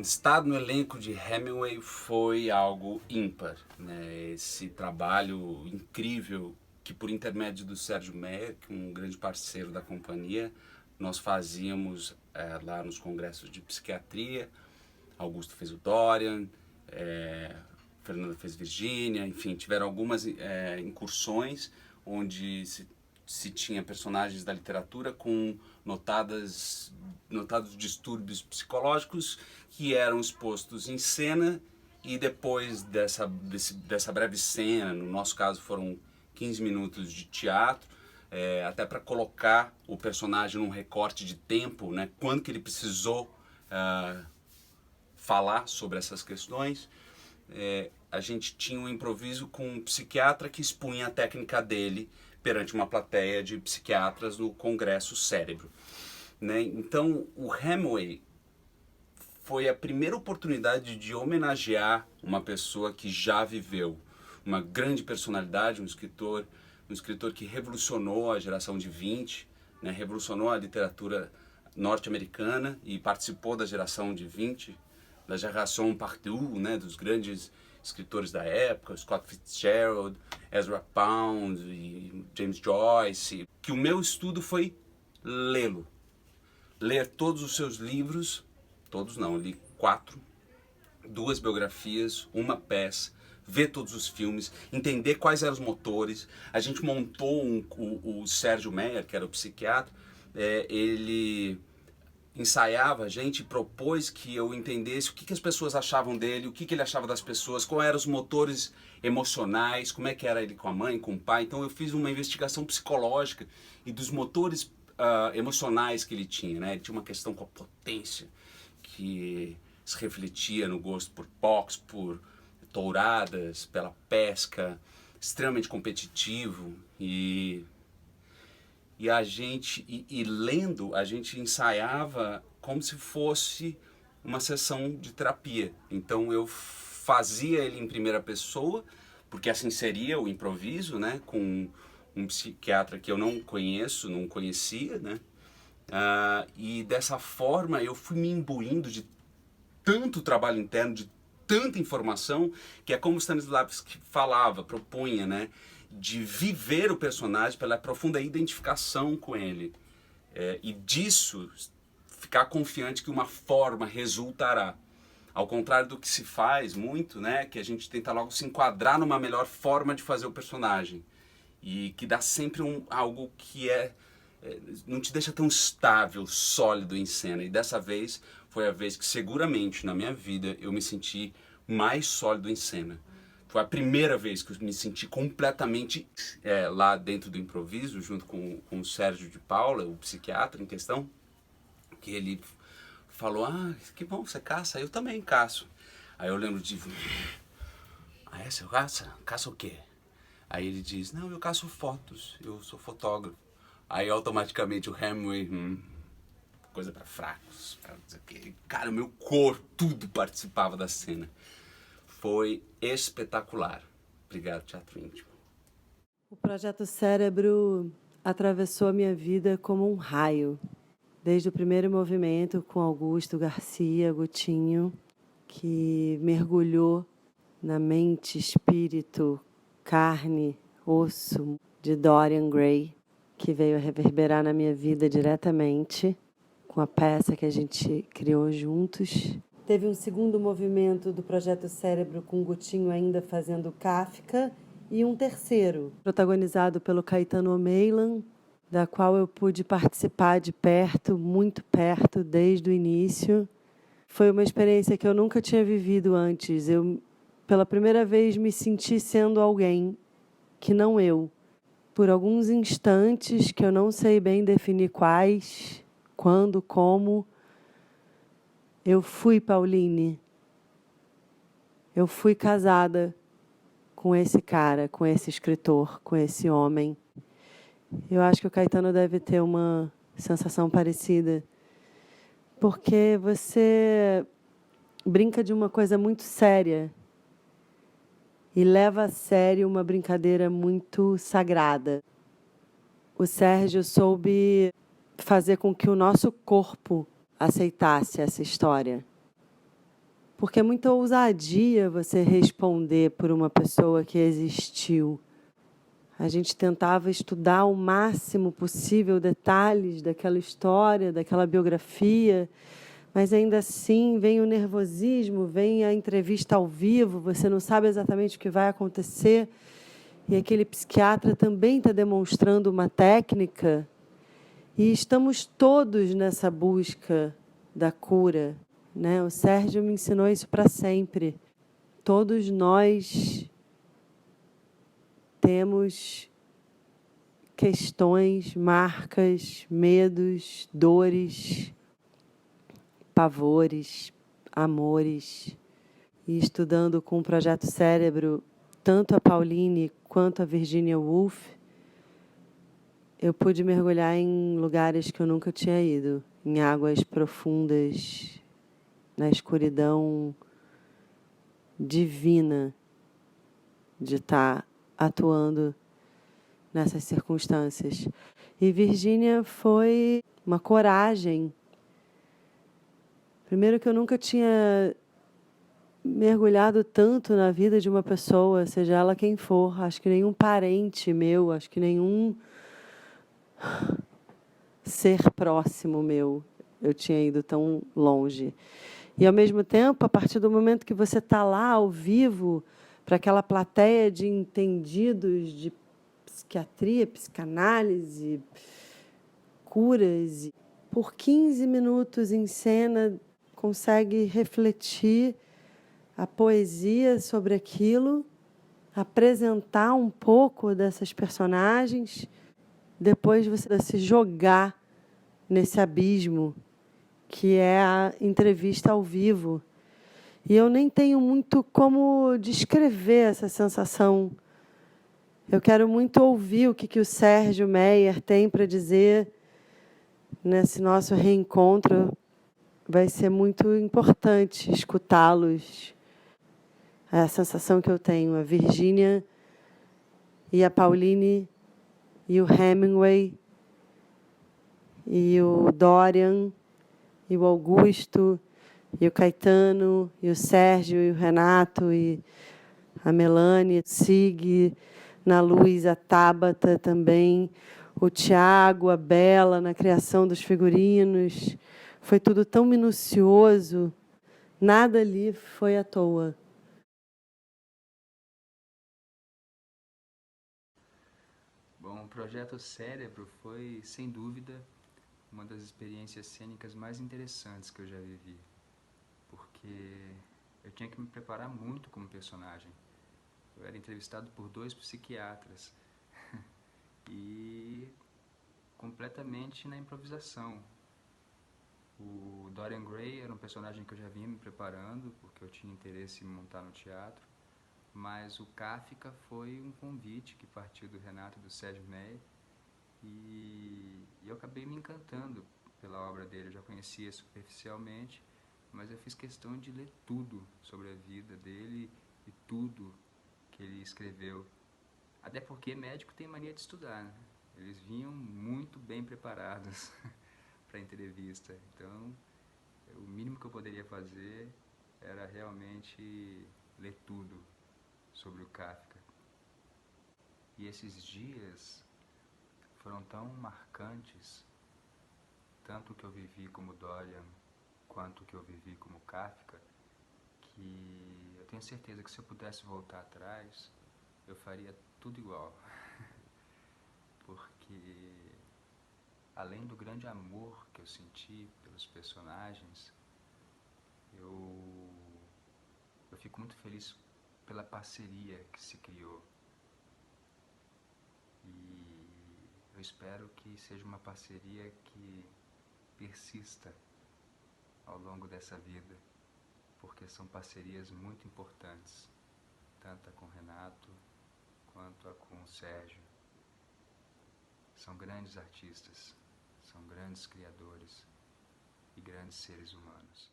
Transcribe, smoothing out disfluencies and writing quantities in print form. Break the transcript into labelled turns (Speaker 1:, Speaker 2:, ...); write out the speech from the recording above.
Speaker 1: Estar no elenco de Hemingway foi algo ímpar, né? Esse trabalho incrível que, por intermédio do Sérgio Meyer, que é um grande parceiro da companhia, nós fazíamos lá nos congressos de psiquiatria. Augusto fez o Dorian, Fernanda fez Virgínia, enfim, tiveram algumas incursões onde se tinha personagens da literatura com notados distúrbios psicológicos que eram expostos em cena, e depois dessa breve cena, no nosso caso foram 15 minutos de teatro, até para colocar o personagem num recorte de tempo, né, quando que ele precisou falar sobre essas questões. A gente tinha um improviso com um psiquiatra que expunha a técnica dele perante uma plateia de psiquiatras no Congresso Cérebro, né? Então, o Hemingway foi a primeira oportunidade de homenagear uma pessoa que já viveu, uma grande personalidade, um escritor que revolucionou a geração de 20, né? Revolucionou a literatura norte-americana e participou da geração de 20, da geração Pardieu, né? Dos grandes escritores da época, Scott Fitzgerald, Ezra Pound e James Joyce, que o meu estudo foi lê-lo. Ler todos os seus livros, todos não, li 4, 2 biografias, uma peça, ver todos os filmes, entender quais eram os motores. A gente montou o Sérgio Meyer, que era o psiquiatra, ele ensaiava a gente, propôs que eu entendesse o que as pessoas achavam dele, o que ele achava das pessoas, quais eram os motores emocionais, como é que era ele com a mãe, com o pai. Então eu fiz uma investigação psicológica e dos motores emocionais que ele tinha, né? Ele tinha uma questão com a potência, que se refletia no gosto por boxe, por touradas, pela pesca, extremamente competitivo. E a gente, lendo, a gente ensaiava como se fosse uma sessão de terapia. Então eu fazia ele em primeira pessoa, porque assim seria o improviso, né? Com um psiquiatra que eu não conheço, não conhecia, né? E dessa forma eu fui me imbuindo de tanto trabalho interno, de tanta informação, que é como Stanislavski falava, propunha, né? De viver o personagem pela profunda identificação com ele. E disso, ficar confiante que uma forma resultará. Ao contrário do que se faz muito, né? Que a gente tenta logo se enquadrar numa melhor forma de fazer o personagem. E que dá sempre algo que não te deixa tão estável, sólido em cena. E dessa vez foi a vez que seguramente na minha vida eu me senti mais sólido em cena. Foi a primeira vez que eu me senti completamente lá dentro do improviso, junto com o Sérgio de Paula, o psiquiatra em questão, que ele falou, que bom, você caça? Eu também caço. Aí eu lembro de, você caça? Caça o quê? Aí ele diz, não, eu caço fotos, eu sou fotógrafo. Aí automaticamente o Hemingway, coisa pra fracos, cara, o meu corpo, tudo participava da cena. Foi espetacular. Obrigado, Teatro Íntimo.
Speaker 2: O Projeto Cérebro atravessou a minha vida como um raio. Desde o primeiro movimento com Augusto Garcia Gutinho, que mergulhou na mente, espírito, carne, osso de Dorian Gray, que veio a reverberar na minha vida diretamente com a peça que a gente criou juntos. Teve um segundo movimento do Projeto Cérebro com o Gutinho ainda fazendo Kafka, e um terceiro, protagonizado pelo Caetano Omeilan, da qual eu pude participar de perto, muito perto, desde o início. Foi uma experiência que eu nunca tinha vivido antes. Eu, pela primeira vez, me senti sendo alguém que não eu. Por alguns instantes, que eu não sei bem definir quais, quando, como, eu fui Pauline. Eu fui casada com esse cara, com esse escritor, com esse homem. Eu acho que o Caetano deve ter uma sensação parecida, porque você brinca de uma coisa muito séria e leva a sério uma brincadeira muito sagrada. O Sérgio soube fazer com que o nosso corpo aceitasse essa história. porque é muita ousadia você responder por uma pessoa que existiu. A gente tentava estudar o máximo possível detalhes daquela história, daquela biografia, mas ainda assim vem o nervosismo, vem a entrevista ao vivo, você não sabe exatamente o que vai acontecer, e aquele psiquiatra também está demonstrando uma técnica, e estamos todos nessa busca da cura, né? O Sérgio me ensinou isso para sempre. Todos nós temos questões, marcas, medos, dores, pavores, amores. E estudando com o Projeto Cérebro, tanto a Pauline quanto a Virginia Woolf, eu pude mergulhar em lugares que eu nunca tinha ido, em águas profundas, na escuridão divina de estar atuando nessas circunstâncias. E Virgínia foi uma coragem. Primeiro que eu nunca tinha mergulhado tanto na vida de uma pessoa, seja ela quem for. Acho que nenhum parente meu, acho que nenhum ser próximo meu eu tinha ido tão longe. E, ao mesmo tempo, a partir do momento que você está lá, ao vivo, para aquela plateia de entendidos de psiquiatria, psicanálise, curas, por 15 minutos em cena, consegue refletir a poesia sobre aquilo, apresentar um pouco dessas personagens, depois você se jogar nesse abismo que é a entrevista ao vivo. E eu nem tenho muito como descrever essa sensação. Eu quero muito ouvir o que o Sérgio Meyer tem para dizer nesse nosso reencontro. Vai ser muito importante escutá-los. É a sensação que eu tenho. A Virgínia e a Pauline e o Hemingway e o Dorian e o Augusto e o Caetano e o Sérgio e o Renato e a Melanie, Sig, na luz, a Tabata também, o Tiago, a Bela na criação dos figurinos. Foi tudo tão minucioso, nada ali foi à toa.
Speaker 3: Bom, o Projeto Cérebro foi, sem dúvida, uma das experiências cênicas mais interessantes que eu já vivi, porque eu tinha que me preparar muito como personagem. Eu era entrevistado por 2 psiquiatras e completamente na improvisação. O Dorian Gray era um personagem que eu já vinha me preparando, porque eu tinha interesse em montar no teatro, mas o Kafka foi um convite que partiu do Renato e do Sérgio Meyer, e eu acabei me encantando pela obra dele. Eu já conhecia superficialmente, mas eu fiz questão de ler tudo sobre a vida dele e tudo que ele escreveu. Até porque médico tem mania de estudar, né? Eles vinham muito bem preparados para a entrevista. Então, o mínimo que eu poderia fazer era realmente ler tudo sobre o Kafka. E esses dias foram tão marcantes, tanto o que eu vivi como Dorian, quanto o que eu vivi como Kafka, que eu tenho certeza que se eu pudesse voltar atrás, eu faria tudo igual. Porque, além do grande amor que eu senti pelos personagens, eu fico muito feliz pela parceria que se criou. E eu espero que seja uma parceria que persista ao longo dessa vida, porque são parcerias muito importantes, tanto a com o Renato quanto a com o Sérgio. São grandes artistas, são grandes criadores e grandes seres humanos.